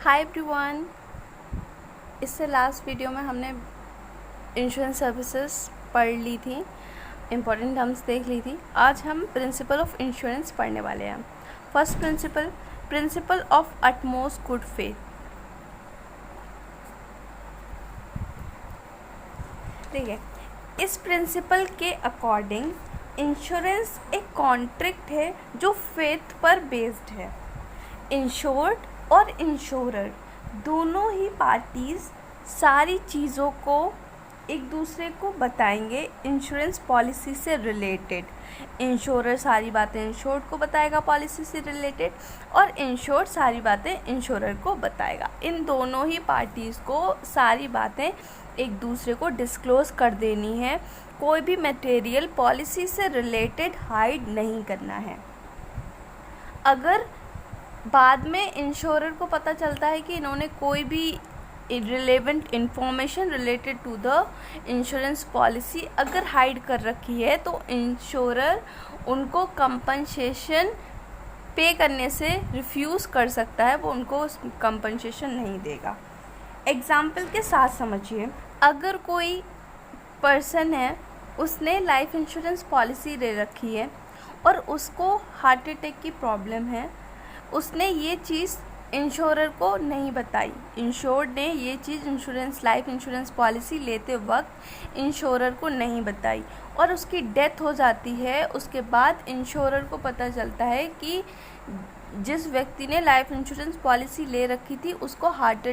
Hi everyone. इससे last video में हमने इंश्योरेंस सर्विसेज पढ़ ली थी, इम्पोर्टेंट टर्म्स देख ली थी। आज हम प्रिंसिपल ऑफ इंश्योरेंस पढ़ने वाले हैं। First principle, principle of utmost good faith. ठीक है, इस प्रिंसिपल के अकॉर्डिंग इंश्योरेंस एक कॉन्ट्रैक्ट है जो फेथ पर बेस्ड है। इंश्योर्ड और इंश्योरर दोनों ही पार्टीज़ सारी चीज़ों को एक दूसरे को बताएंगे इंश्योरेंस पॉलिसी से रिलेटेड। इंश्योरर सारी बातें इंश्योर्ड को बताएगा पॉलिसी से रिलेटेड, और इंश्योर्ड सारी बातें इंश्योरर को बताएगा। इन दोनों ही पार्टीज़ को सारी बातें एक दूसरे को डिस्क्लोज कर देनी है। कोई भी मटेरियल पॉलिसी से रिलेटेड हाइड नहीं करना है। अगर बाद में इंश्योरर को पता चलता है कि इन्होंने कोई भी relevant information related to the insurance policy अगर हाइड कर रखी है, तो इंश्योरर उनको कंपनसेशन पे करने से रिफ्यूज़ कर सकता है, वो उनको कंपनसेशन नहीं देगा। एग्जाम्पल के साथ समझिए, अगर कोई पर्सन है, उसने लाइफ इंश्योरेंस पॉलिसी ले रखी है और उसको हार्ट अटैक की प्रॉब्लम है, उसने ये चीज़ इंश्योरर को नहीं बताई। इंश्योर्ड ने ये चीज़ लाइफ इंश्योरेंस पॉलिसी लेते वक्त इंश्योरर को नहीं बताई और उसकी डेथ हो जाती है। उसके बाद इंश्योरर को पता चलता है कि जिस व्यक्ति ने लाइफ इंश्योरेंस पॉलिसी ले रखी थी उसको हार्ट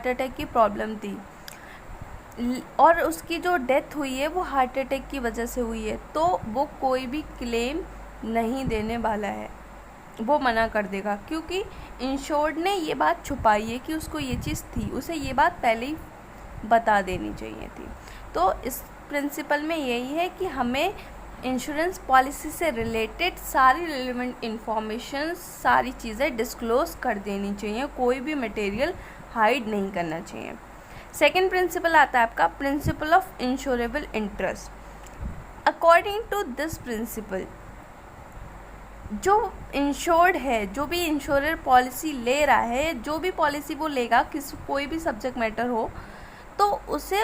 अटैक की प्रॉब्लम थी और उसकी जो डेथ हुई है वो हार्ट अटैक की वजह से हुई है, तो वो कोई भी क्लेम नहीं देने वाला है, वो मना कर देगा, क्योंकि इंश्योर्ड ने ये बात छुपाई है कि उसको ये चीज़ थी, उसे ये बात पहले ही बता देनी चाहिए थी। तो इस प्रिंसिपल में यही है कि हमें इंश्योरेंस पॉलिसी से रिलेटेड सारी रिलेवेंट इंफॉर्मेशन, सारी चीज़ें डिस्क्लोज कर देनी चाहिए, कोई भी मटेरियल हाइड नहीं करना चाहिए। सेकेंड प्रिंसिपल आता है आपका principle of insurable interest. According to this principle, जो इंश्योर्ड है, जो भी इंश्योरर पॉलिसी ले रहा है, जो भी पॉलिसी वो लेगा, कोई भी सब्जेक्ट मैटर हो, तो उससे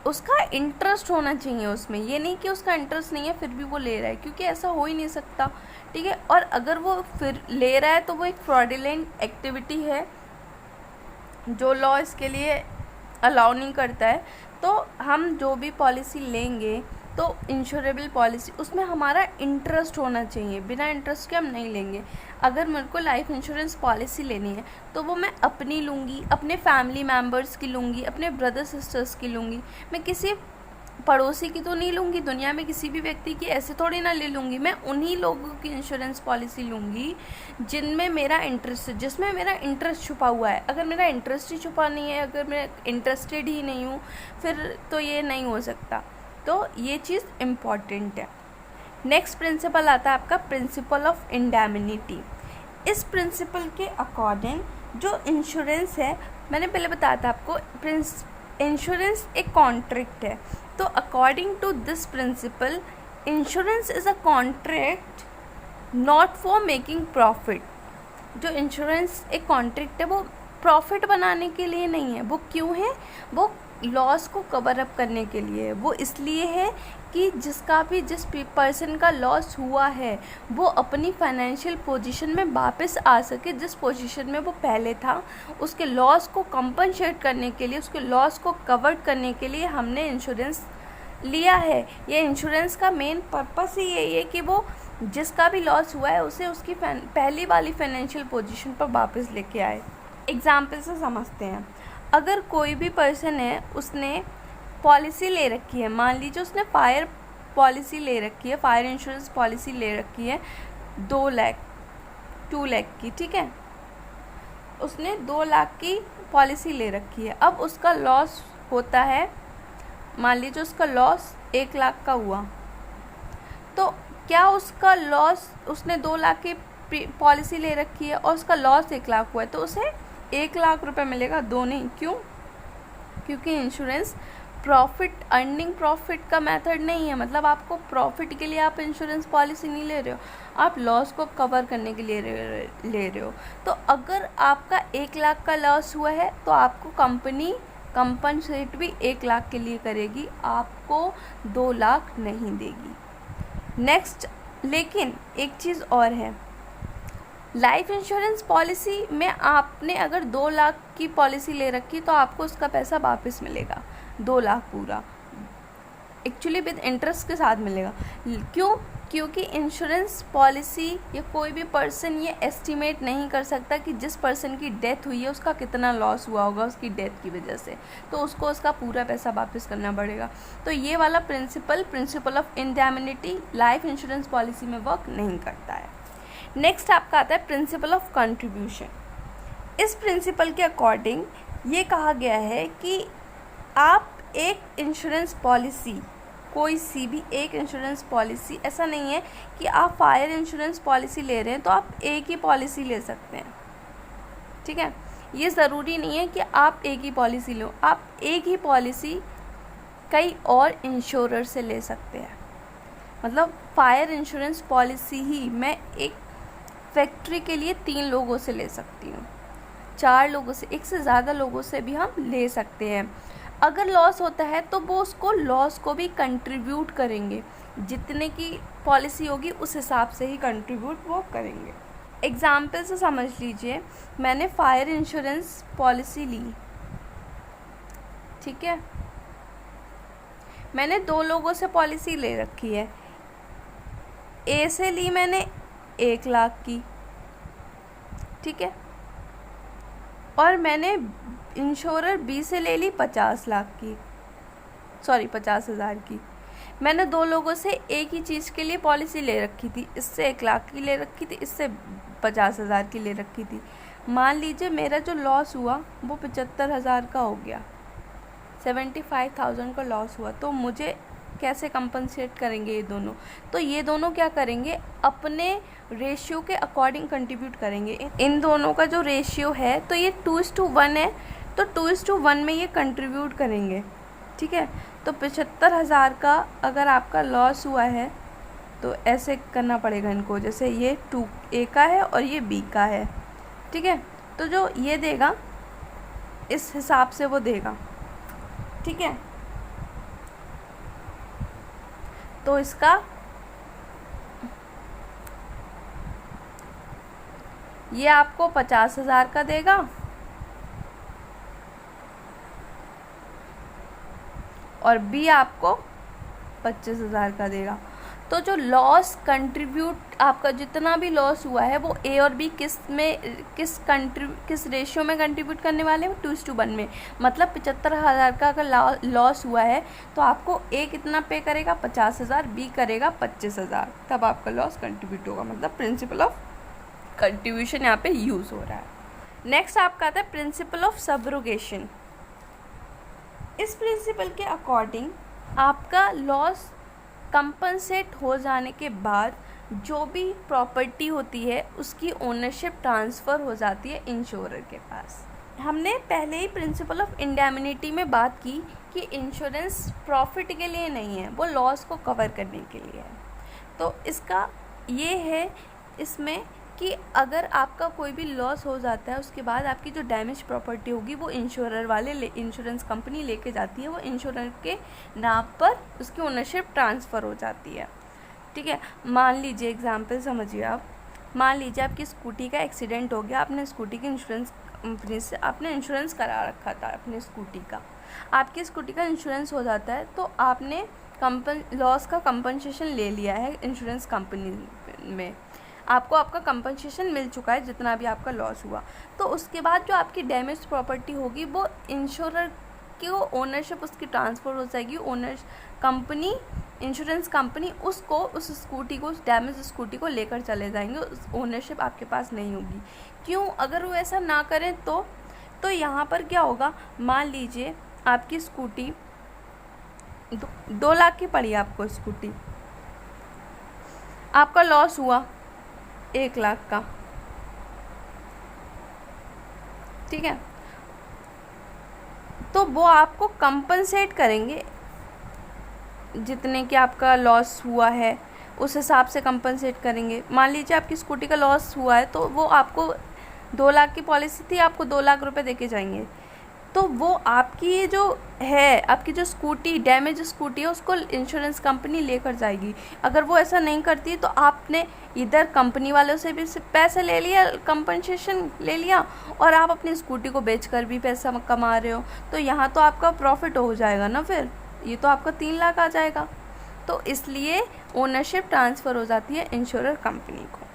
उसका इंटरेस्ट होना चाहिए उसमें। ये नहीं कि उसका इंटरेस्ट नहीं है फिर भी वो ले रहा है, क्योंकि ऐसा हो ही नहीं सकता। ठीक है, और अगर वो फिर ले रहा है तो वो एक फ्रॉडुलेंट एक्टिविटी है जो लॉ इसके लिए अलाउ नहीं करता है। तो हम जो भी पॉलिसी लेंगे तो इंश्योरेबल पॉलिसी, उसमें हमारा इंटरेस्ट होना चाहिए। बिना इंटरेस्ट के हम नहीं लेंगे। अगर मेरे को लाइफ इंश्योरेंस पॉलिसी लेनी है तो वो मैं अपनी लूँगी, अपने फैमिली मेम्बर्स की लूँगी, अपने ब्रदर सिस्टर्स की लूँगी। मैं किसी पड़ोसी की तो नहीं लूँगी, दुनिया में किसी भी व्यक्ति की ऐसे थोड़ी ना ले लूँगी। मैं उन्हीं लोगों की इंश्योरेंस पॉलिसी लूँगी जिनमें मेरा इंटरेस्ट है, जिसमें मेरा इंटरेस्ट छुपा हुआ है। अगर मेरा इंटरेस्ट ही छुपा नहीं है, अगर मैं इंटरेस्टेड ही नहीं हूँ, फिर तो ये नहीं हो सकता। तो ये चीज़ इम्पॉर्टेंट है। नेक्स्ट प्रिंसिपल आता है आपका प्रिंसिपल ऑफ इंडेमनिटी। इस प्रिंसिपल के अकॉर्डिंग जो इंश्योरेंस है, मैंने पहले बताया था आपको, इंश्योरेंस एक कॉन्ट्रैक्ट है। तो according to this principle, insurance is a contract not for making profit. जो इंश्योरेंस एक कॉन्ट्रैक्ट है वो प्रॉफिट बनाने के लिए नहीं है। वो क्यों है? वो लॉस को कवर अप करने के लिए है। वो इसलिए है कि जिस पर्सन का लॉस हुआ है वो अपनी फाइनेंशियल पोजीशन में वापस आ सके, जिस पोजीशन में वो पहले था। उसके लॉस को कंपनसेट करने के लिए, उसके लॉस को कवर करने के लिए हमने इंश्योरेंस लिया है। ये इंश्योरेंस का मेन पर्पस ही यही है कि वो जिसका भी लॉस हुआ है उसे उसकी पहली वाली फाइनेंशियल पोजीशन पर वापस लेके आए। एग्जाम्पल से समझते हैं। अगर कोई भी पर्सन है, उसने पॉलिसी ले रखी है, मान लीजिए उसने फायर पॉलिसी ले रखी है, फायर इंश्योरेंस पॉलिसी ले रखी है 2 लाख की। ठीक है, उसने 2 लाख की पॉलिसी ले रखी है। अब उसका लॉस होता है, मान लीजिए उसका लॉस 1 लाख का हुआ, तो क्या उसका लॉस, उसने 2 लाख की पॉलिसी ले रखी है और उसका लॉस 1 लाख हुआ है, तो उसे 1 लाख रुपए मिलेगा, 2 नहीं। क्यों? क्योंकि इंश्योरेंस प्रॉफिट, अर्निंग प्रॉफिट का मेथड नहीं है। मतलब आपको प्रॉफिट के लिए आप इंश्योरेंस पॉलिसी नहीं ले रहे हो, आप लॉस को कवर करने के लिए ले रहे हो। तो अगर आपका 1 लाख का लॉस हुआ है तो आपको कंपनी कंपनसेट भी 1 लाख के लिए करेगी, आपको 2 लाख नहीं देगी। नेक्स्ट, लेकिन एक चीज़ और है, लाइफ इंश्योरेंस पॉलिसी में आपने अगर 2 लाख की पॉलिसी ले रखी तो आपको उसका पैसा वापस मिलेगा, 2 लाख पूरा, एक्चुअली विद इंटरेस्ट के साथ मिलेगा। क्यों? क्योंकि इंश्योरेंस पॉलिसी या कोई भी पर्सन ये एस्टिमेट नहीं कर सकता कि जिस पर्सन की डेथ हुई है उसका कितना लॉस हुआ होगा उसकी डेथ की वजह से, तो उसको उसका पूरा पैसा वापस करना पड़ेगा। तो ये वाला principle of indemnity life insurance policy में वर्क नहीं करता है। नेक्स्ट आपका आता है प्रिंसिपल ऑफ कंट्रीब्यूशन। इस प्रिंसिपल के अकॉर्डिंग ये कहा गया है कि आप एक इंश्योरेंस पॉलिसी, कोई सी भी एक इंश्योरेंस पॉलिसी, ऐसा नहीं है कि आप फायर इंश्योरेंस पॉलिसी ले रहे हैं तो आप एक ही पॉलिसी ले सकते हैं, ठीक है। ये ज़रूरी नहीं है कि आप एक ही पॉलिसी लो, आप एक ही पॉलिसी कई और इंश्योरर से ले सकते हैं। मतलब फायर इंश्योरेंस पॉलिसी ही मैं एक फैक्ट्री के लिए 3 लोगों से ले सकती हूँ, 4 लोगों से, एक से ज़्यादा लोगों से भी हम ले सकते हैं। अगर लॉस होता है तो वो उसको लॉस को भी कंट्रीब्यूट करेंगे, जितने की पॉलिसी होगी उस हिसाब से ही कंट्रीब्यूट वो करेंगे। एग्जाम्पल से समझ लीजिए, मैंने फायर इंश्योरेंस पॉलिसी ली, ठीक है, मैंने 2 लोगों से पॉलिसी ले रखी है। ए से ली मैंने 1 लाख की, ठीक है, और मैंने इंश्योरर बी से ले ली 50 लाख की, सॉरी 50,000 की। मैंने 2 लोगों से एक ही चीज़ के लिए पॉलिसी ले रखी थी, इससे 1 लाख की ले रखी थी, इससे 50,000 की ले रखी थी। मान लीजिए मेरा जो लॉस हुआ वो 75,000 का हो गया, 75,000 का लॉस हुआ, तो मुझे कैसे कंपनसेट करेंगे ये दोनों? तो ये दोनों क्या करेंगे, अपने रेशियो के अकॉर्डिंग कंट्रीब्यूट करेंगे। इन दोनों का जो रेशियो है तो ये 2:1 है, तो 2:1 में ये कंट्रीब्यूट करेंगे, ठीक है। तो 75,000 का अगर आपका लॉस हुआ है तो ऐसे करना पड़ेगा इनको, जैसे ये 2 ए का है और ये बी का है, ठीक है। तो जो ये देगा इस हिसाब से वो देगा, ठीक है। तो इसका ये आपको 50,000 का देगा और बी आपको 25,000 का देगा। तो जो लॉस कंट्रीब्यूट आपका जितना भी लॉस हुआ है वो ए और बी किस रेशियो में कंट्रीब्यूट करने वाले हैं, 2:1 में। मतलब 75,000 का अगर लॉस हुआ है तो आपको ए कितना पे करेगा, 50,000, बी करेगा 25,000, तब आपका लॉस कंट्रीब्यूट होगा। मतलब प्रिंसिपल ऑफ कंट्रीब्यूशन यहाँ पे यूज़ हो रहा है। नेक्स्ट आपका आता है प्रिंसिपल ऑफ सबरोगेशन। इस प्रिंसिपल के अकॉर्डिंग आपका लॉस कंपनसेट हो जाने के बाद जो भी प्रॉपर्टी होती है उसकी ओनरशिप ट्रांसफ़र हो जाती है इंश्योरर के पास। हमने पहले ही प्रिंसिपल ऑफ इंडेमनिटी में बात की कि इंश्योरेंस प्रॉफिट के लिए नहीं है, वो लॉस को कवर करने के लिए है। तो इसका ये है इसमें कि अगर आपका कोई भी लॉस हो जाता है उसके बाद आपकी जो डैमेज प्रॉपर्टी होगी वो इंश्योरर वाले इंश्योरेंस कंपनी लेके जाती है, वो इंश्योरर के नाम पर उसकी ओनरशिप ट्रांसफ़र हो जाती है, ठीक है। मान लीजिए, एग्जांपल समझिए आप, मान लीजिए आपकी स्कूटी का एक्सीडेंट हो गया, आपने स्कूटी की इंश्योरेंस कंपनी से आपने इंश्योरेंस करा रखा था अपनी स्कूटी का, आपकी स्कूटी का इंश्योरेंस हो जाता है तो आपने लॉस का कंपनसेशन ले लिया है इंश्योरेंस कंपनी में, आपको आपका कंपनसेशन मिल चुका है जितना भी आपका लॉस हुआ। तो उसके बाद जो आपकी डैमेज प्रॉपर्टी होगी वो इंश्योरर की ओनरशिप उसकी ट्रांसफ़र हो जाएगी, कंपनी इंश्योरेंस कंपनी उसको उस स्कूटी को, उस डैमेज स्कूटी को लेकर चले जाएंगे, उस ओनरशिप आपके पास नहीं होगी। क्यों? अगर वो ऐसा ना करें तो यहाँ पर क्या होगा, मान लीजिए आपकी स्कूटी 2 लाख की पड़ी, आपको स्कूटी, आपका लॉस हुआ 1 लाख का, ठीक है। तो वो आपको कंपनसेट करेंगे, जितने कि आपका लॉस हुआ है उस हिसाब से कंपनसेट करेंगे। मान लीजिए आपकी स्कूटी का लॉस हुआ है तो वो आपको 2 लाख की पॉलिसी थी, आपको 2 लाख रुपए देके जाएंगे। तो वो आपकी जो है, आपकी जो स्कूटी डैमेज स्कूटी है उसको इंश्योरेंस कंपनी लेकर जाएगी। अगर वो ऐसा नहीं करती तो आपने इधर कंपनी वालों से भी पैसे ले लिया, कंपनसेशन ले लिया, और आप अपनी स्कूटी को बेचकर भी पैसा कमा रहे हो, तो यहाँ तो आपका प्रॉफिट हो जाएगा ना, फिर ये तो आपका 3 लाख आ जाएगा। तो इसलिए ओनरशिप ट्रांसफ़र हो जाती है इंश्योरर कंपनी को।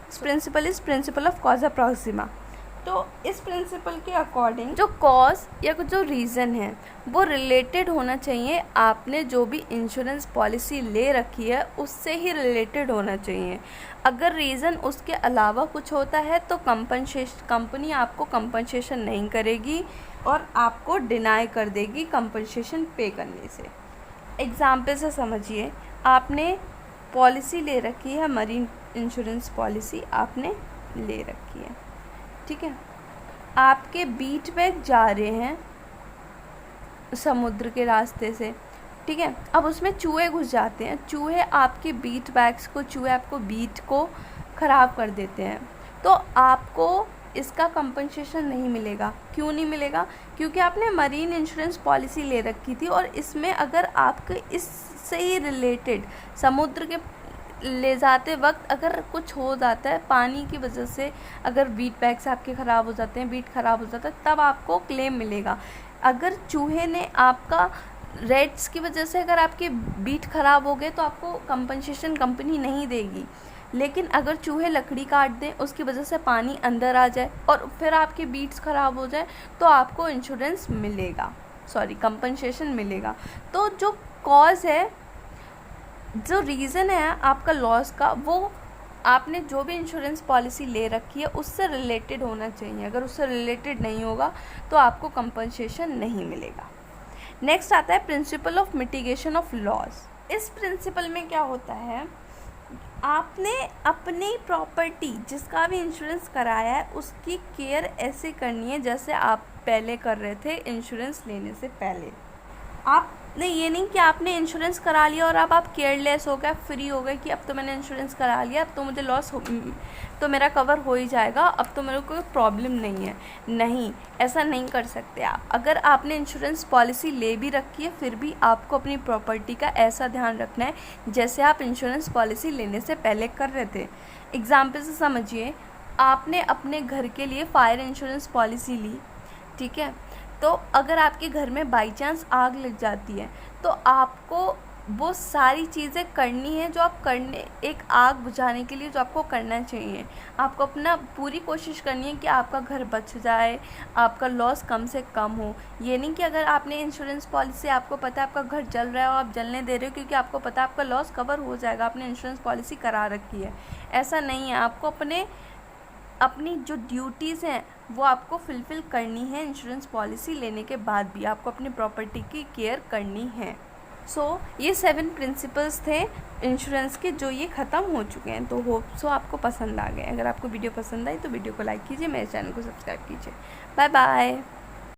इस principle is principle of causa proxima. तो इस प्रिंसिपल के अकॉर्डिंग जो कॉज या जो रीज़न है वो रिलेटेड होना चाहिए, आपने जो भी इंश्योरेंस पॉलिसी ले रखी है उससे ही रिलेटेड होना चाहिए। अगर रीज़न उसके अलावा कुछ होता है तो कंपनी आपको कंपनसेशन नहीं करेगी और आपको डिनाई कर देगी कंपनसेशन पे करने से। एग्जाम्पल से समझिए, आपने पॉलिसी ले रखी है, मरीन इंश्योरेंस पॉलिसी आपने ले रखी है, ठीक है। आपके बीट बैग जा रहे हैं समुद्र के रास्ते से, ठीक है। अब उसमें चूहे घुस जाते हैं, चूहे आपके बीट बैग्स को, चूहे आपको बीट को ख़राब कर देते हैं, तो आपको इसका कंपनसेशन नहीं मिलेगा। क्यों नहीं मिलेगा? क्योंकि आपने मरीन इंश्योरेंस पॉलिसी ले रखी थी और इसमें अगर आपके इससे ही रिलेटेड समुद्र के ले जाते वक्त अगर कुछ हो जाता है पानी की वजह से, अगर बीट बैग्स आपके ख़राब हो जाते हैं, बीट ख़राब हो जाता है, तब आपको क्लेम मिलेगा। अगर चूहे ने आपका रेट्स की वजह से अगर आपके बीट ख़राब हो गए तो आपको कंपनसेशन कंपनी नहीं देगी। लेकिन अगर चूहे लकड़ी काट दें, उसकी वजह से पानी अंदर आ जाए और फिर आपके बीट्स ख़राब हो जाए तो आपको इंश्योरेंस मिलेगा, कंपनसेशन मिलेगा। तो जो कॉज है, जो रीज़न है आपका लॉस का, वो आपने जो भी इंश्योरेंस पॉलिसी ले रखी है उससे रिलेटेड होना चाहिए। अगर उससे रिलेटेड नहीं होगा तो आपको कंपनसेशन नहीं मिलेगा। नेक्स्ट आता है principle of mitigation of loss. इस प्रिंसिपल में क्या होता है, आपने अपनी प्रॉपर्टी जिसका भी इंश्योरेंस कराया है उसकी केयर ऐसे करनी है जैसे आप पहले कर रहे थे इंश्योरेंस लेने से पहले। आपने ये नहीं कि आपने इंश्योरेंस करा लिया और अब आप केयरलेस हो गए, फ्री हो गए कि अब तो मैंने इंश्योरेंस करा लिया, अब तो मुझे लॉस तो मेरा कवर हो ही जाएगा, अब तो मेरे को कोई प्रॉब्लम नहीं है। नहीं, ऐसा नहीं कर सकते आप। अगर आपने इंश्योरेंस पॉलिसी ले भी रखी है फिर भी आपको अपनी प्रॉपर्टी का ऐसा ध्यान रखना है जैसे आप इंश्योरेंस पॉलिसी लेने से पहले कर रहे थे। एग्जाम्पल से समझिए, आपने अपने घर के लिए फायर इंश्योरेंस पॉलिसी ली, ठीक है। तो अगर आपके घर में बाई चांस आग लग जाती है तो आपको वो सारी चीज़ें करनी है जो आप एक आग बुझाने के लिए जो आपको करना चाहिए। आपको अपना पूरी कोशिश करनी है कि आपका घर बच जाए, आपका लॉस कम से कम हो। ये नहीं कि अगर आपने इंश्योरेंस पॉलिसी, आपको पता है आपका घर जल रहा है और आप जलने दे रहे हो क्योंकि आपको पता है आपका लॉस कवर हो जाएगा, आपने इंश्योरेंस पॉलिसी करा रखी है। ऐसा नहीं है। आपको अपनी जो ड्यूटीज़ हैं वो आपको फुलफ़िल करनी है। इंश्योरेंस पॉलिसी लेने के बाद भी आपको अपनी प्रॉपर्टी की केयर करनी है। ये 7 प्रिंसिपल्स थे इंश्योरेंस के जो ये ख़त्म हो चुके हैं। तो होप सो आपको पसंद आ गए। अगर आपको वीडियो पसंद आई तो वीडियो को लाइक कीजिए, मेरे चैनल को सब्सक्राइब कीजिए। Bye bye.